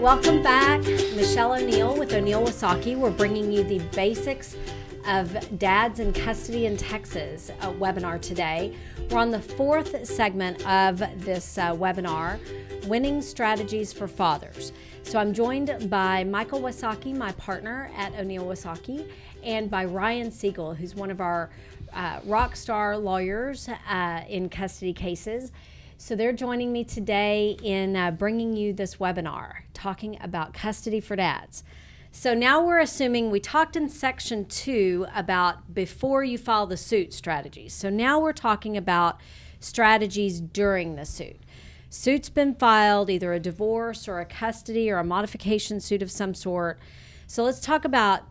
Welcome back. Michelle O'Neill with O'Neill Wasaki. We're bringing you the basics of dads in custody in Texas webinar today. We're on the fourth segment of this webinar, Winning Strategies for Fathers. So I'm joined by Michael Wasaki, my partner at O'Neill Wasaki, and by Ryan Siegel, who's one of our rock star lawyers in custody cases. So they're joining me today in bringing you this webinar, talking about custody for dads. So now we're assuming we talked in section 2 about before you file the suit strategies. So now we're talking about strategies during the suit. Suit's been filed, either a divorce or a custody or a modification suit of some sort. So let's talk about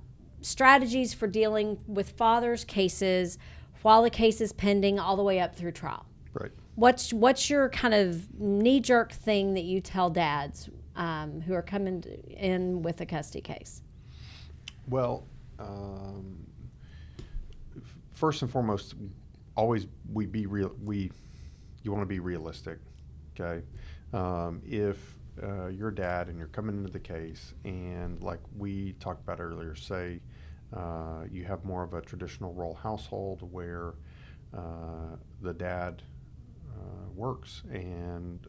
strategies for dealing with fathers' cases while the case is pending all the way up through trial. Right. What's your kind of knee-jerk thing that you tell dads who are coming in with a custody case? Well, first and foremost, always you want to be realistic, okay? If you're a dad and you're coming into the case, and like we talked about earlier, say you have more of a traditional role household where the dad works and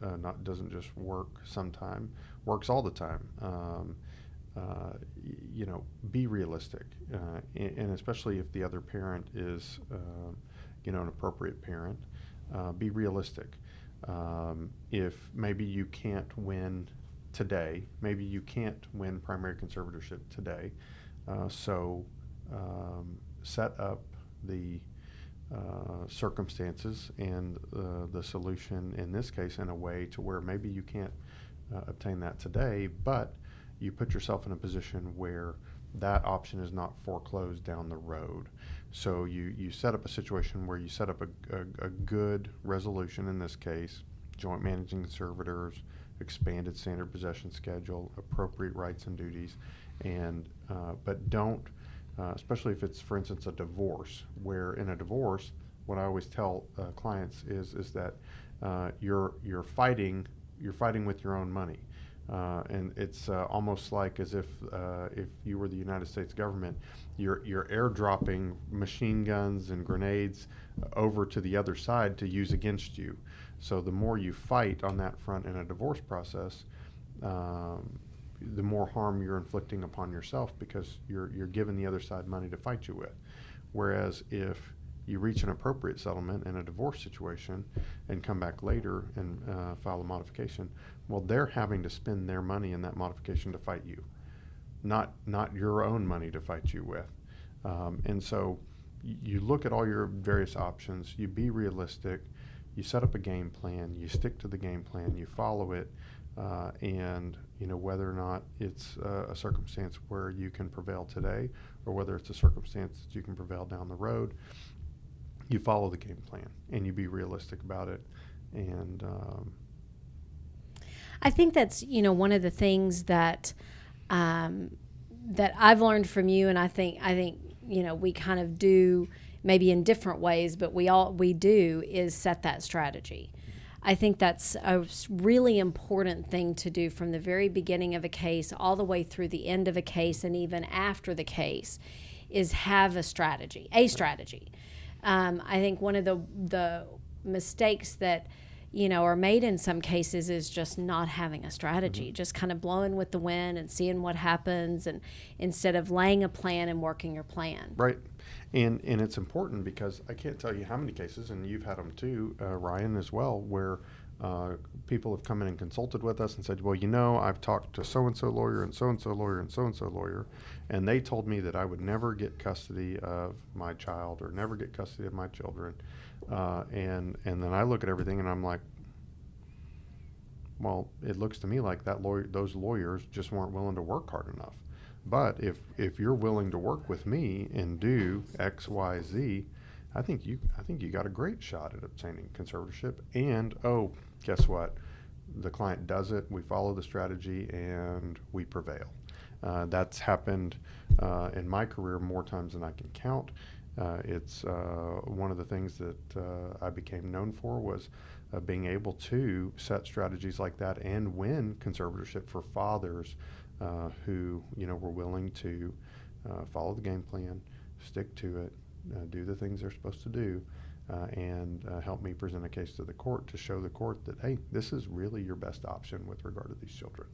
doesn't just work sometime, works all the time. Be realistic, and especially if the other parent is, an appropriate parent, be realistic. If maybe you can't win today, maybe you can't win primary conservatorship today, so set up the circumstances and the solution in this case in a way to where maybe you can't obtain that today, but you put yourself in a position where that option is not foreclosed down the road. So you set up a situation where you set up a good resolution, in this case, joint managing conservators, expanded standard possession schedule, appropriate rights and duties, and but don't especially if it's, for instance, a divorce, where in a divorce, what I always tell clients is that you're fighting with your own money, and it's almost like as if you were the United States government, you're airdropping machine guns and grenades over to the other side to use against you. So the more you fight on that front in a divorce process, the more harm you're inflicting upon yourself, because you're giving the other side money to fight you with. Whereas if you reach an appropriate settlement in a divorce situation and come back later and file a modification, well, they're having to spend their money in that modification to fight you, not your own money to fight you with. And so you look at all your various options, you be realistic, you set up a game plan, you stick to the game plan, you follow it, and whether or not it's a circumstance where you can prevail today or whether it's a circumstance that you can prevail down the road, you follow the game plan and you be realistic about it. And I think that's one of the things that that I've learned from you, and I think we kind of do maybe in different ways, but we do is set that strategy. I think that's a really important thing to do from the very beginning of a case all the way through the end of a case, and even after the case, is have a strategy. I think one of the mistakes that are made in some cases is just not having a strategy, just kind of blowing with the wind and seeing what happens, and instead of laying a plan and working your plan. Right. And it's important because I can't tell you how many cases, and you've had them too, Ryan, as well, where people have come in and consulted with us and said, well, I've talked to so-and-so lawyer and so-and-so lawyer and so-and-so lawyer, and they told me that I would never get custody of my child or never get custody of my children. And then I look at everything and I'm like, well, it looks to me like those lawyers just weren't willing to work hard enough. But if you're willing to work with me and do X, Y, Z, I think you got a great shot at obtaining conservatorship. And guess what? the client does it, we follow the strategy, and we prevail. That's happened in my career more times than I can count. It's one of the things that I became known for was being able to set strategies like that and win conservatorship for fathers who were willing to follow the game plan, stick to it, do the things they're supposed to do, and help me present a case to the court to show the court that, hey, this is really your best option with regard to these children.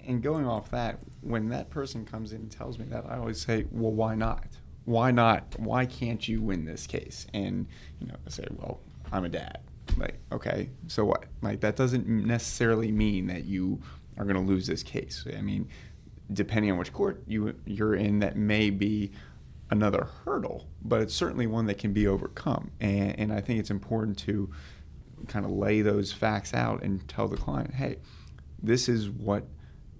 And going off that, when that person comes in and tells me that, I always say, well, why not? Why not? Why can't you win this case? And I say, well, I'm a dad. Like, okay, so what? Like, that doesn't necessarily mean that you are going to lose this case. I mean, depending on which court you're in, that may be another hurdle, but it's certainly one that can be overcome. And I think it's important to kind of lay those facts out and tell the client, hey, this is what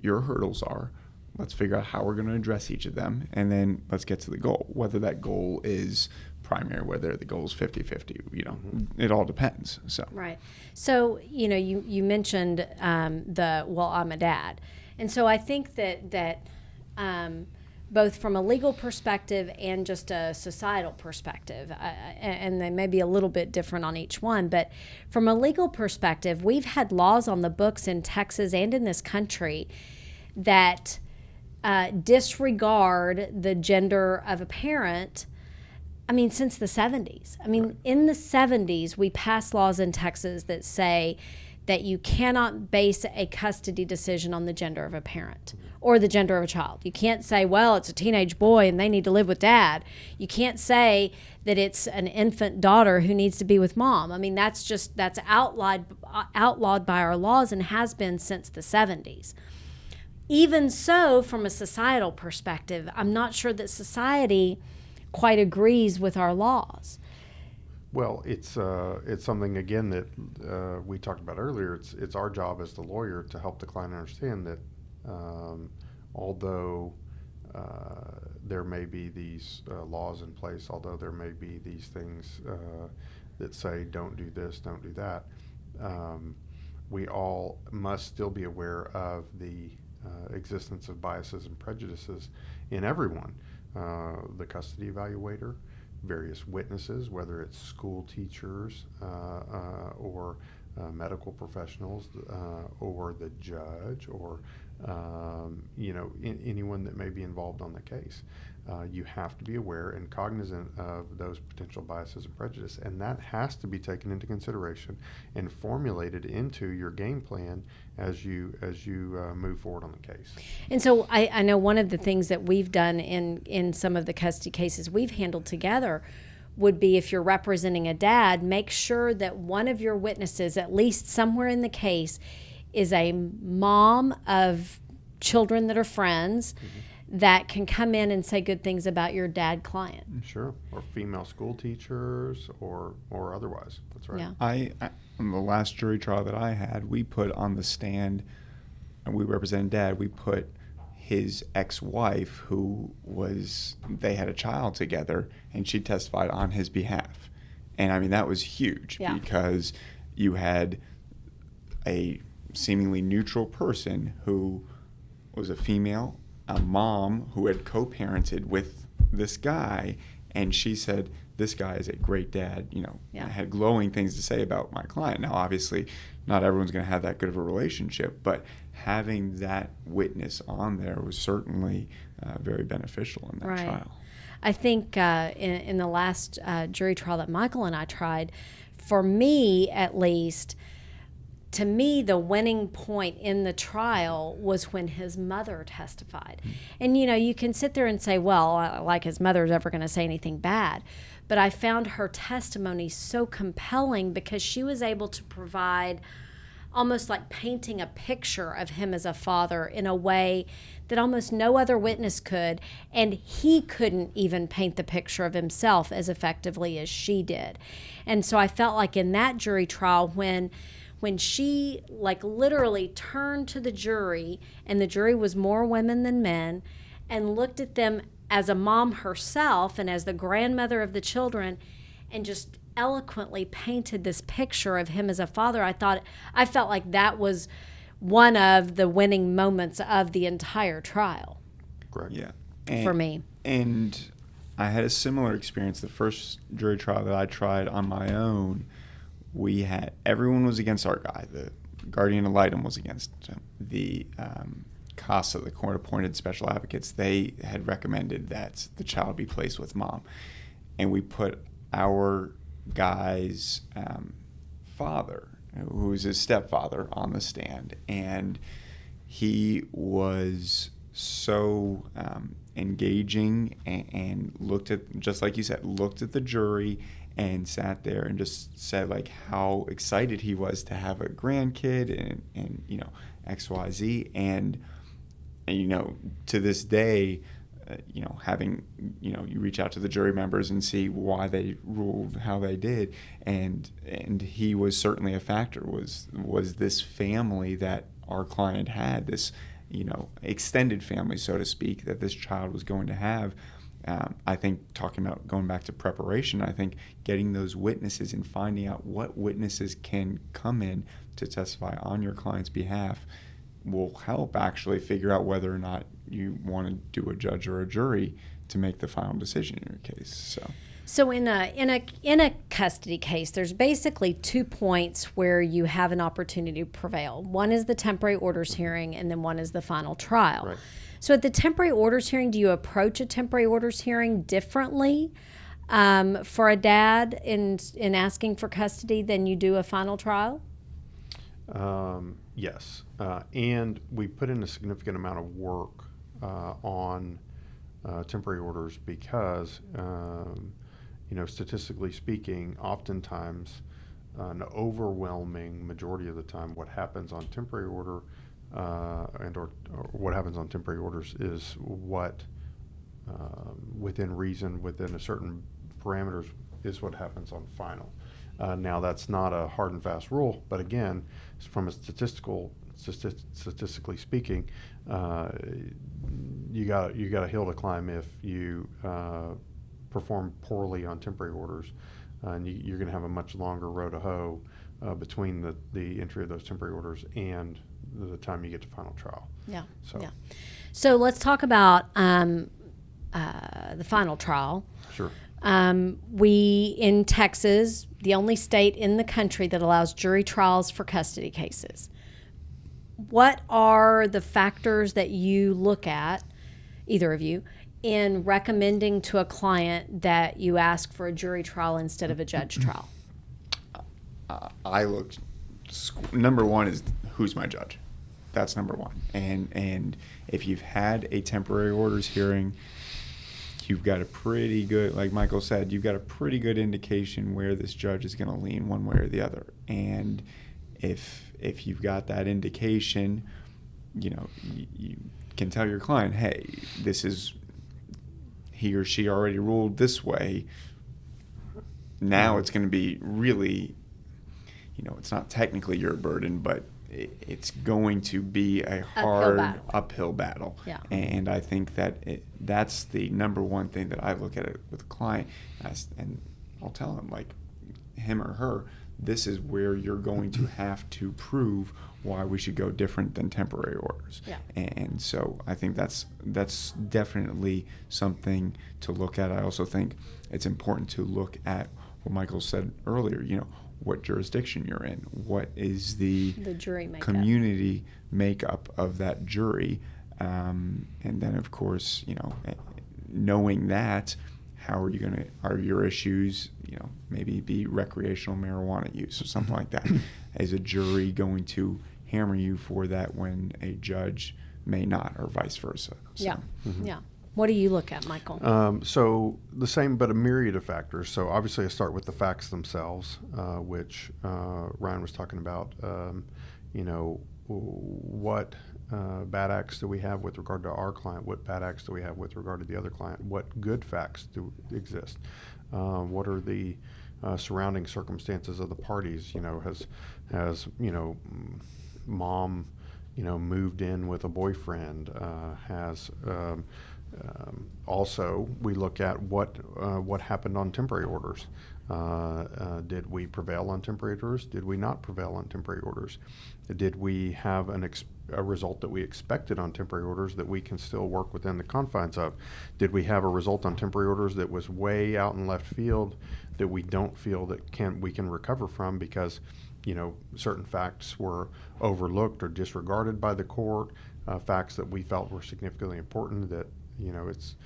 your hurdles are. Let's figure out how we're going to address each of them, and then let's get to the goal. Whether that goal is primary, whether the goal is 50-50, it all depends. So Right. So, you mentioned I'm a dad. And so I think that both from a legal perspective and just a societal perspective, and they may be a little bit different on each one, but from a legal perspective, we've had laws on the books in Texas and in this country that disregard the gender of a parent, since the 70s. In the 70s, we passed laws in Texas that say that you cannot base a custody decision on the gender of a parent or the gender of a child. You can't say, well, it's a teenage boy and they need to live with dad. You can't say that it's an infant daughter who needs to be with mom. That's outlawed by our laws and has been since the 70s. Even so, from a societal perspective, I'm not sure that society quite agrees with our laws. Well, it's something, again, that we talked about earlier. It's our job as the lawyer to help the client understand that although there may be these laws in place, although there may be these things that say don't do this, don't do that, we all must still be aware of the existence of biases and prejudices in everyone. The custody evaluator, various witnesses, whether it's school teachers or medical professionals, or the judge, or anyone that may be involved on the case. You have to be aware and cognizant of those potential biases and prejudice, and that has to be taken into consideration and formulated into your game plan as you move forward on the case. And so I know one of the things that we've done in some of the custody cases we've handled together would be, if you're representing a dad, make sure that one of your witnesses, at least somewhere in the case, is a mom of children that are friends, that can come in and say good things about your dad client. Sure. Or female school teachers or otherwise. That's right. Yeah. I in the last jury trial that I had, we put on the stand, and we represented dad, we put his ex-wife, they had a child together, and she testified on his behalf. And that was huge, because you had a seemingly neutral person who was a female, a mom who had co-parented with this guy, and she said, this guy is a great dad, had glowing things to say about my client. Now, obviously, not everyone's going to have that good of a relationship, but having that witness on there was certainly very beneficial in that trial. I think in the last jury trial that Michael and I tried, for me at least, to me, the winning point in the trial was when his mother testified. And, you can sit there and say, well, like his mother's ever going to say anything bad. But I found her testimony so compelling because she was able to provide almost like painting a picture of him as a father in a way that almost no other witness could. And he couldn't even paint the picture of himself as effectively as she did. And so I felt like in that jury trial, when she literally turned to the jury, and the jury was more women than men, and looked at them as a mom herself and as the grandmother of the children, and just eloquently painted this picture of him as a father. I felt like that was one of the winning moments of the entire trial. Correct. Yeah. For me. And I had a similar experience. The first jury trial that I tried on my own, everyone was against our guy. The guardian ad litem was against him. The CASA, the court-appointed special advocates, they had recommended that the child be placed with mom. And we put our guy's father, who's his stepfather, on the stand. And he was so engaging and looked at, just like you said, looked at the jury and sat there and just said like how excited he was to have a grandkid and you know, XYZ. And you know, to this day, you know, having, you know, you reach out to the jury members and see why they ruled how they did, and he was certainly a factor. Was this family that our client had, this, you know, extended family, so to speak, that this child was going to have. I think, talking about going back to preparation, I think getting those witnesses and finding out what witnesses can come in to testify on your client's behalf will help actually figure out whether or not you want to do a judge or a jury to make the final decision in your case. So in a custody case, there's basically 2 points where you have an opportunity to prevail. One is the temporary orders hearing, and then one is the final trial. Right. So at the temporary orders hearing, do you approach a temporary orders hearing differently for a dad in asking for custody than you do a final trial? Yes. And we put in a significant amount of work on temporary orders because, you know, statistically speaking, oftentimes, an overwhelming majority of the time, what happens on temporary order or what happens on temporary orders is what, within reason, within a certain parameters, is what happens on final. Now, that's not a hard and fast rule, but again, from a statistically speaking, you got a hill to climb if you perform poorly on temporary orders, and you're going to have a much longer row to hoe between the entry of those temporary orders and the time you get to final trial. Yeah. So, yeah. So let's talk about the final trial. Sure. We, in Texas, the only state in the country that allows jury trials for custody cases. What are the factors that you look at, either of you, in recommending to a client that you ask for a jury trial instead of a judge trial? I looked. Number one is, who's my judge? That's number one. And if you've had a temporary orders hearing, you've got a pretty good, like Michael said, you've got a pretty good indication where this judge is going to lean one way or the other. And if you've got that indication, you know, you can tell your client, hey, this is, he or she already ruled this way. Now it's going to be really, you know, it's not technically your burden, but it's going to be a hard uphill battle. Yeah. And I think that that's the number one thing that I look at it with a client, and I'll tell him, like, him or her, this is where you're going to have to prove why we should go different than temporary orders. Yeah. And so I think that's definitely something to look at. I also think it's important to look at what Michael said earlier, you know, what jurisdiction you're in, what is the jury makeup, community makeup of that jury, and then of course, you know, knowing that, how are you going to, are your issues, you know, maybe be recreational marijuana use or something like that? Is a jury going to hammer you for that when a judge may not, or vice versa? So, yeah. Yeah. What do you look at, Michael? So the same, but a myriad of factors. So obviously I start with the facts themselves, which Ryan was talking about. You know, what bad acts do we have with regard to our client? What bad acts do we have with regard to the other client? What good facts do exist? What are the surrounding circumstances of the parties? You know, has you know, mom, you know, moved in with a boyfriend? Has Also, we look at what happened on temporary orders. Did we prevail on temporary orders? Did we not prevail on temporary orders? Did we have a result that we expected on temporary orders that we can still work within the confines of? Did we have a result on temporary orders that was way out in left field that we don't feel that we can recover from because, certain facts were overlooked or disregarded by the court, facts that we felt were significantly important that, it's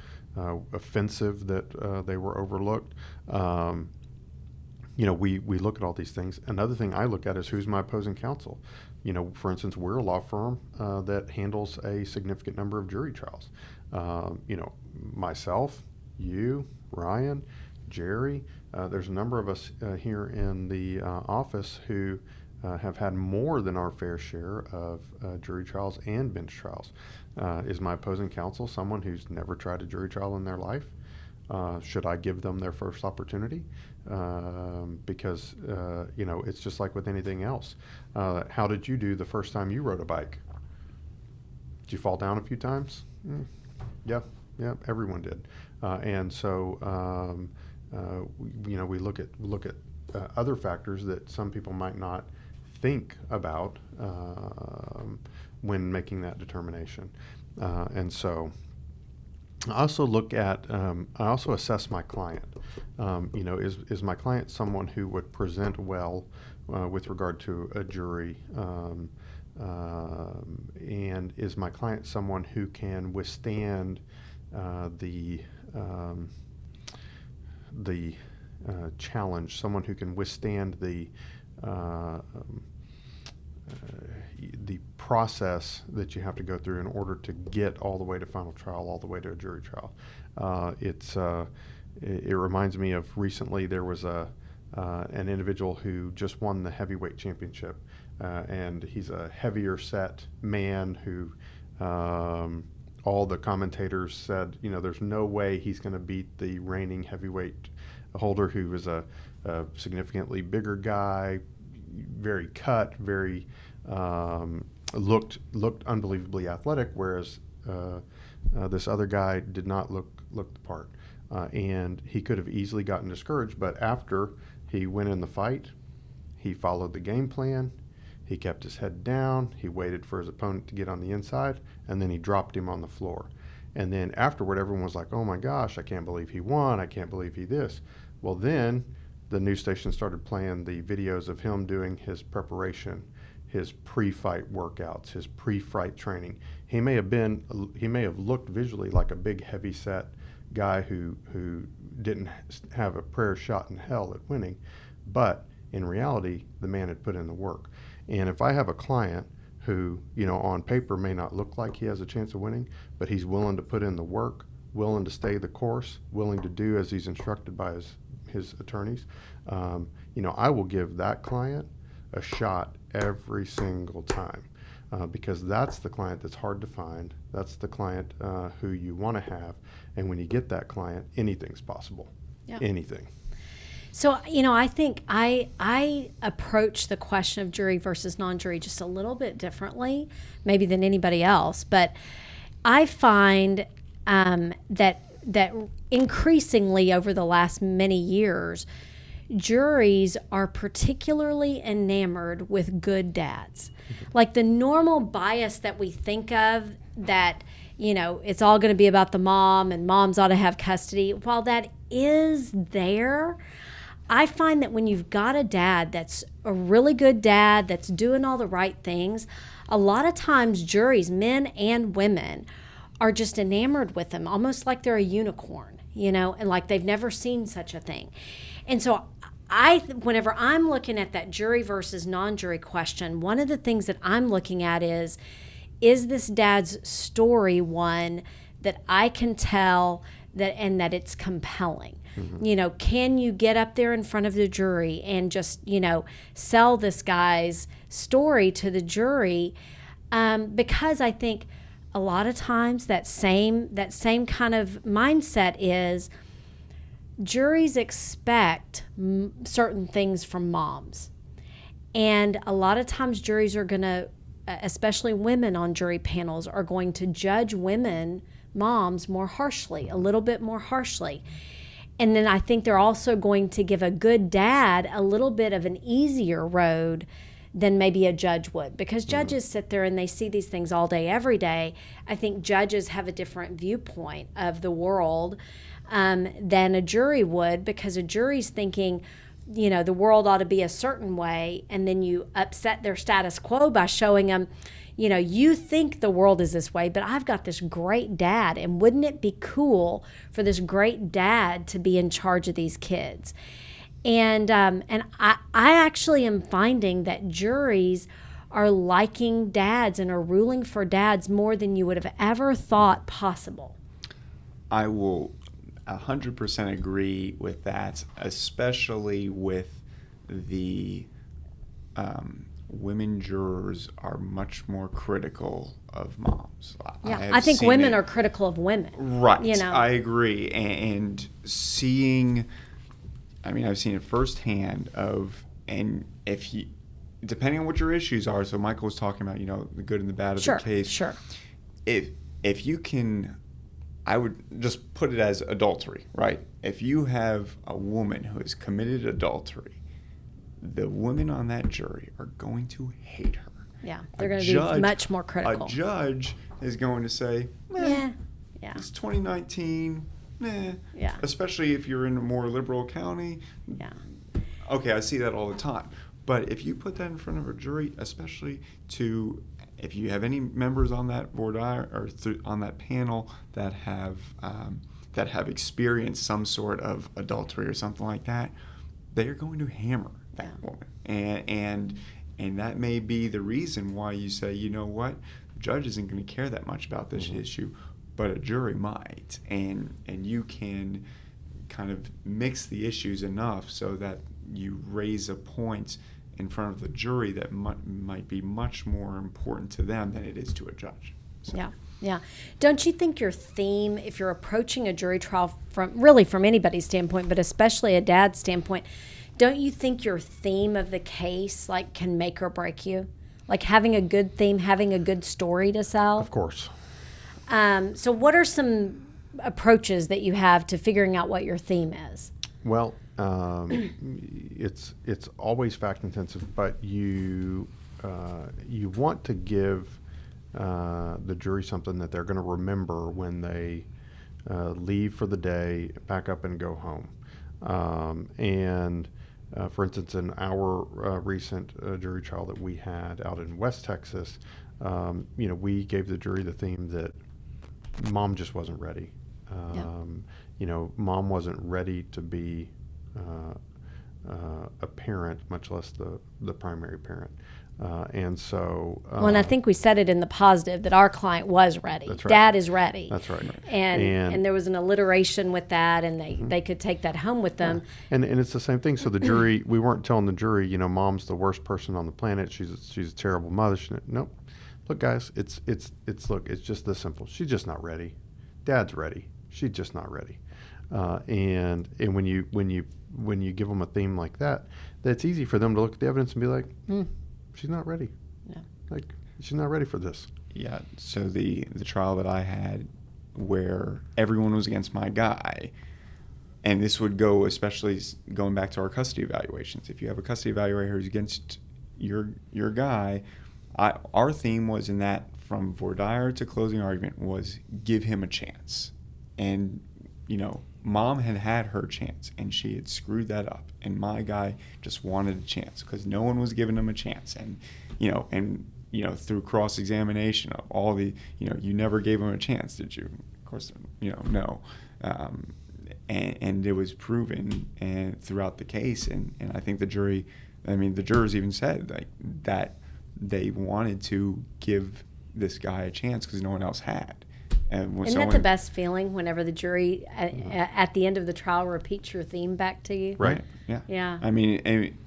offensive that they were overlooked. We look at all these things. Another thing I look at is who's my opposing counsel. For instance, we're a law firm that handles a significant number of jury trials. Myself, you, Ryan, Jerry, there's a number of us here in the office who have had more than our fair share of jury trials and bench trials. Is my opposing counsel someone who's never tried a jury trial in their life? Should I give them their first opportunity? Because it's just like with anything else. How did you do the first time you rode a bike? Did you fall down a few times? Yeah, everyone did. And so we look at other factors that some people might not think about when making that determination. And so I also look at, I also assess my client. Is my client someone who would present well with regard to a jury? And is my client someone who can withstand the challenge, someone who can withstand the process that you have to go through in order to get all the way to final trial, all the way to a jury trial? It reminds me of recently there was an individual who just won the heavyweight championship, and he's a heavier set man who all the commentators said, there's no way he's going to beat the reigning heavyweight holder, who was a significantly bigger guy, very cut, very looked unbelievably athletic, whereas this other guy did not look the part. And he could have easily gotten discouraged, but after he went in the fight, he followed the game plan. He kept his head down. He waited for his opponent to get on the inside, and then he dropped him on the floor. And then afterward, everyone was like, oh my gosh, I can't believe he won. I can't believe he this. Well, then the news station started playing the videos of him doing his preparation, his pre-fight workouts, his pre-fight training. He may have looked visually like a big, heavy-set guy who didn't have a prayer shot in hell at winning, but in reality, the man had put in the work. And if I have a client who, on paper may not look like he has a chance of winning, but he's willing to put in the work, willing to stay the course, willing to do as he's instructed by his attorneys, I will give that client a shot every single time, because that's the client that's hard to find. That's the client who you want to have. And when you get that client, anything's possible. Yeah. Anything. So, I think I approach the question of jury versus non-jury just a little bit differently, maybe than anybody else. But I find that increasingly over the last many years, juries are particularly enamored with good dads. Like the normal bias that we think of that, it's all going to be about the mom and moms ought to have custody. While that is there, I find that when you've got a dad that's a really good dad, that's doing all the right things, a lot of times juries, men and women, are just enamored with them, almost like they're a unicorn, and like they've never seen such a thing. And so whenever I'm looking at that jury versus non-jury question, one of the things that I'm looking at is this dad's story one that I can tell and that it's compelling? Mm-hmm. Can you get up there in front of the jury and just, sell this guy's story to the jury? Because I think a lot of times that same kind of mindset is juries expect certain things from moms. And a lot of times juries are going to, especially women on jury panels, are going to judge women moms more harshly, a little bit more harshly. And then I think they're also going to give a good dad a little bit of an easier road than maybe a judge would, because judges sit there and they see these things all day, every day. I think judges have a different viewpoint of the world than a jury would, because a jury's thinking, you know, the world ought to be a certain way, and then you upset their status quo by showing them, you know, you think the world is this way, but I've got this great dad, and wouldn't it be cool for this great dad to be in charge of these kids? And I actually am finding that juries are liking dads and are ruling for dads more than you would have ever thought possible. I will 100% agree with that, especially with the women jurors are much more critical of moms. Yeah, I think women are critical of women. Right. You know? I agree. And seeing, I mean, I've seen it firsthand and if you, depending on what your issues are, so Michael was talking about, you know, the good and the bad of the case. Sure. If you can, I would just put it as adultery, right? If you have a woman who has committed adultery, the women on that jury are going to hate her. Yeah, they're going to be much more critical. A judge is going to say, yeah, it's 2019, yeah. Especially if you're in a more liberal county. Yeah. Okay, I see that all the time. But if you put that in front of a jury, especially if you have any members on that board or on that panel that have experienced some sort of adultery or something like that, they are going to hammer that woman. And that may be the reason why you say, you know what, the judge isn't going to care that much about this issue, but a jury might. And you can kind of mix the issues enough so that you raise a point in front of the jury that might be much more important to them than it is to a judge. So. Yeah. Don't you think your theme, if you're approaching a jury trial from anybody's standpoint, but especially a dad's standpoint, don't you think your theme of the case like can make or break you? Like having a good theme, having a good story to sell? Of course. So what are some approaches that you have to figuring out what your theme is? Well, it's always fact intensive, but you want to give the jury something that they're going to remember when they leave for the day, pack up, and go home. For instance, in our recent jury trial that we had out in West Texas, we gave the jury the theme that mom just wasn't ready. Mom wasn't ready to be a parent, much less the primary parent. And I think we said it in the positive that our client was ready. That's right. Dad is ready. That's right. And there was an alliteration with that, and they could take that home with them. Yeah. And it's the same thing. So the jury, we weren't telling the jury, mom's the worst person on the planet. She's a terrible mother. Nope. Look, guys, it's just this simple. She's just not ready. Dad's ready. She's just not ready. And when you give them a theme like that, it's easy for them to look at the evidence and be like, she's not ready. Yeah. Like, she's not ready for this. Yeah. So the trial that I had where everyone was against my guy, and this would go, especially going back to our custody evaluations. If you have a custody evaluator who's against your guy, our theme was in that from voir dire to closing argument was give him a chance. And, mom had her chance, and she had screwed that up. And my guy just wanted a chance because no one was giving him a chance. And, through cross-examination of all the, you never gave him a chance, did you? Of course, no. And it was proven and throughout the case. And I think the jurors even said like that they wanted to give this guy a chance because no one else had. And Isn't that the best feeling whenever the jury at the end of the trial repeats your theme back to you? Right. Yeah. Yeah. I mean,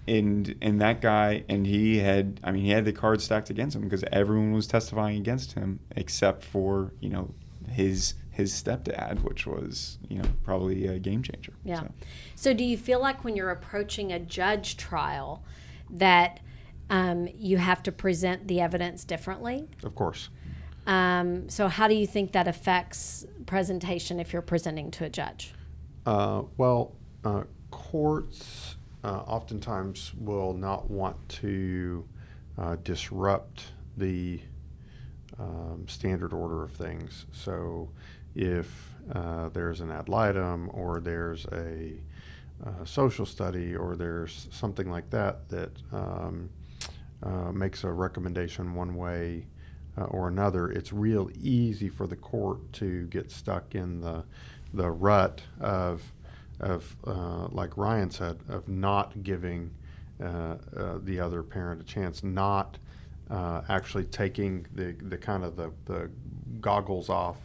and that guy, and he had the cards stacked against him because everyone was testifying against him except for, his stepdad, which was, probably a game changer. Yeah. So do you feel like when you're approaching a judge trial that you have to present the evidence differently? Of course. So how do you think that affects presentation if you're presenting to a judge? Courts oftentimes will not want to disrupt the standard order of things. So if there's an ad litem, or there's a social study, or there's something like that makes a recommendation one way or another, it's real easy for the court to get stuck in the rut of like Ryan said, of not giving the other parent a chance, not actually taking the kind of the goggles off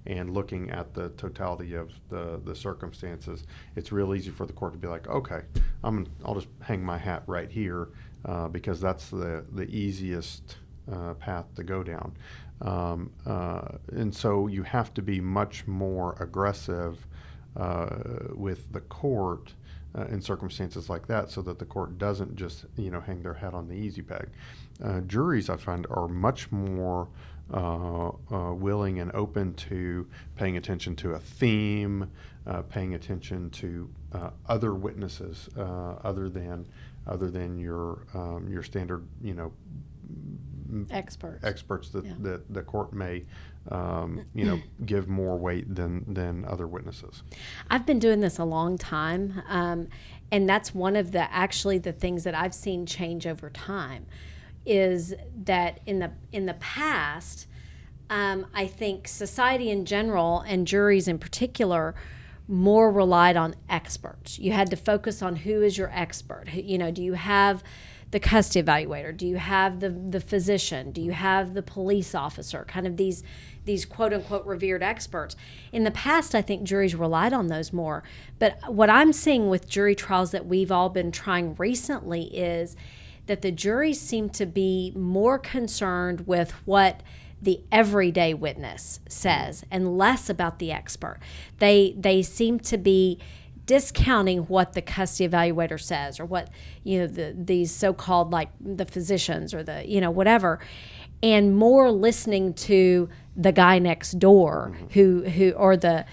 and looking at the totality of the circumstances. It's real easy for the court to be like, okay, I'll just hang my hat right here because that's the easiest path to go down. And so you have to be much more aggressive with the court in circumstances like that, so that the court doesn't just hang their hat on the easy peg. Juries, I find, are much more willing and open to paying attention to a theme, paying attention to other witnesses other than your standard experts that the court may give more weight than other witnesses. I've been doing this a long time, and that's one of the things that I've seen change over time, is that in the past, I think society in general and juries in particular more relied on experts. You had to focus on who is your expert. Do you have the custody evaluator? Do you have the physician? Do you have the police officer? Kind of these quote unquote revered experts. In the past, I think juries relied on those more. But what I'm seeing with jury trials that we've all been trying recently is that the juries seem to be more concerned with what the everyday witness says and less about the expert. They seem to be discounting what the custody evaluator says, or what these so-called, like, the physicians or the whatever, and more listening to the guy next door, who or the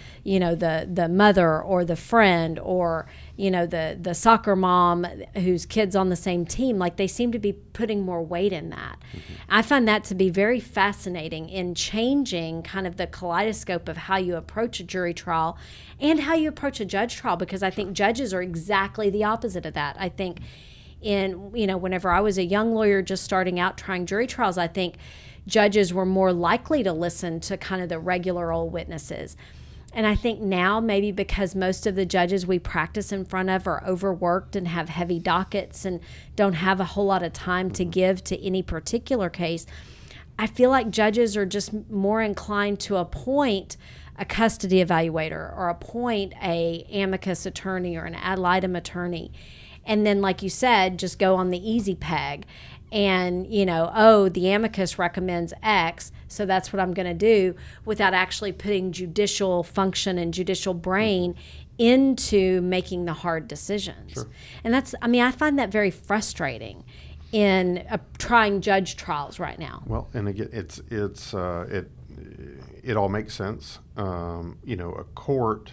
mother or the friend, or the soccer mom whose kid's on the same team. Like, they seem to be putting more weight in that. I find that to be very fascinating in changing kind of the kaleidoscope of how you approach a jury trial and how you approach a judge trial, because I think judges are exactly the opposite of that. I think whenever I was a young lawyer just starting out trying jury trials, I think judges were more likely to listen to kind of the regular old witnesses. And I think now, maybe because most of the judges we practice in front of are overworked and have heavy dockets and don't have a whole lot of time to give to any particular case, I feel like judges are just more inclined to appoint a custody evaluator or appoint a amicus attorney or an ad litem attorney. And then, like you said, just go on the easy peg. And, the amicus recommends X, so that's what I'm going to do, without actually putting judicial function and judicial brain into making the hard decisions. Sure. And I find that very frustrating in trying judge trials right now. Well, and again, it all makes sense. A court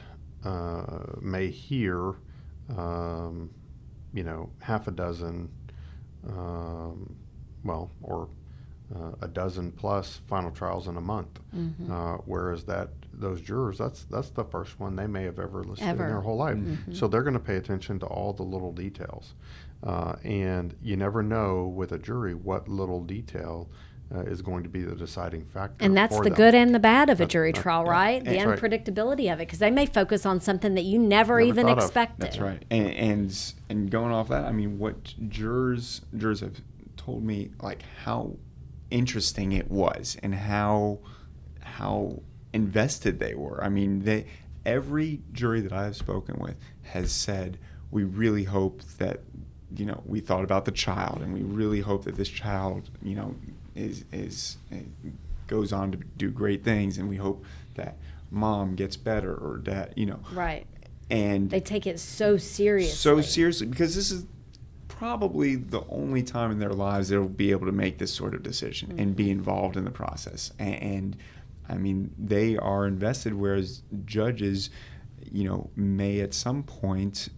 may hear, half a dozen, or a dozen plus final trials in a month. Whereas those jurors, that's the first one they may have ever listened to in their whole life. So they're going to pay attention to all the little details. And you never know with a jury what little detail is going to be the deciding factor. And that's the good and the bad of a jury trial, right? The unpredictability of it, because they may focus on something that you never even expected. That's right. And going off that, what jurors have told me, like, how interesting it was and how invested they were. Every jury that I have spoken with has said, we really hope that we thought about the child, and we really hope that this child goes on to do great things, and we hope that mom gets better, or that right. And they take it so seriously, because this is probably the only time in their lives they'll be able to make this sort of decision and be involved in the process. And I mean, they are invested, whereas judges, may at some point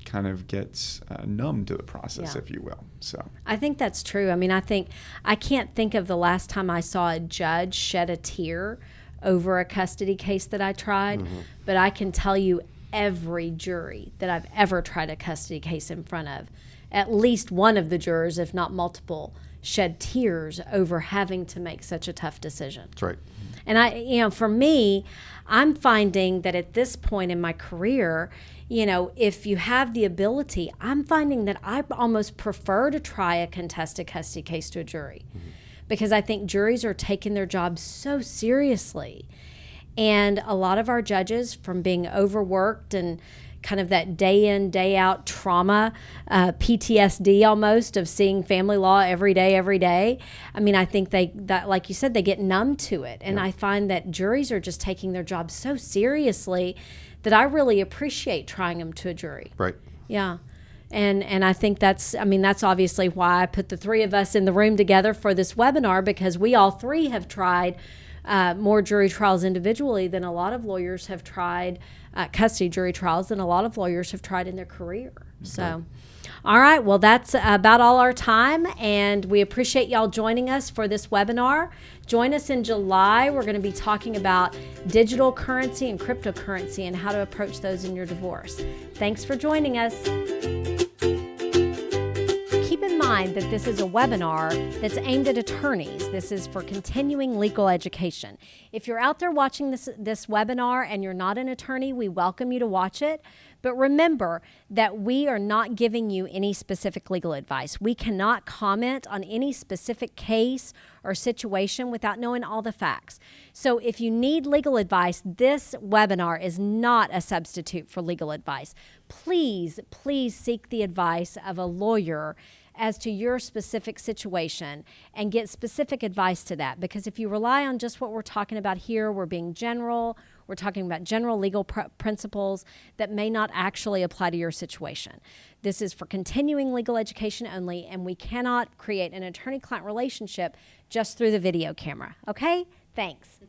kind of get numb to the process, if you will. So I think that's true. I mean, I can't think of the last time I saw a judge shed a tear over a custody case that I tried, but I can tell you every jury that I've ever tried a custody case in front of, at least one of the jurors, if not multiple, shed tears over having to make such a tough decision. That's right. And for me, I'm finding that at this point in my career, if you have the ability, I'm finding that I almost prefer to try a contested custody case to a jury, because I think juries are taking their job so seriously. And a lot of our judges, from being overworked and kind of that day in, day out trauma, PTSD almost, of seeing family law every day. I mean, I think that, like you said, they get numb to it. And I find that juries are just taking their job so seriously that I really appreciate trying them to a jury. Right. Yeah. And I think that's obviously why I put the three of us in the room together for this webinar, because we all three have tried more jury trials individually than a lot of lawyers have tried, custody jury trials than a lot of lawyers have tried in their career. So, all right, well, that's about all our time, and we appreciate y'all joining us for this webinar. Join us in July. We're going to be talking about digital currency and cryptocurrency and how to approach those in your divorce. Thanks for joining us. Keep in mind that this is a webinar that's aimed at attorneys. This is for continuing legal education. If you're out there watching this webinar and you're not an attorney, we welcome you to watch it. But remember that we are not giving you any specific legal advice. We cannot comment on any specific case or situation without knowing all the facts. So if you need legal advice, this webinar is not a substitute for legal advice. Please seek the advice of a lawyer as to your specific situation and get specific advice to that. Because if you rely on just what we're talking about here, we're being general, we're talking about general legal principles that may not actually apply to your situation. This is for continuing legal education only, and we cannot create an attorney-client relationship just through the video camera. Okay? Thanks.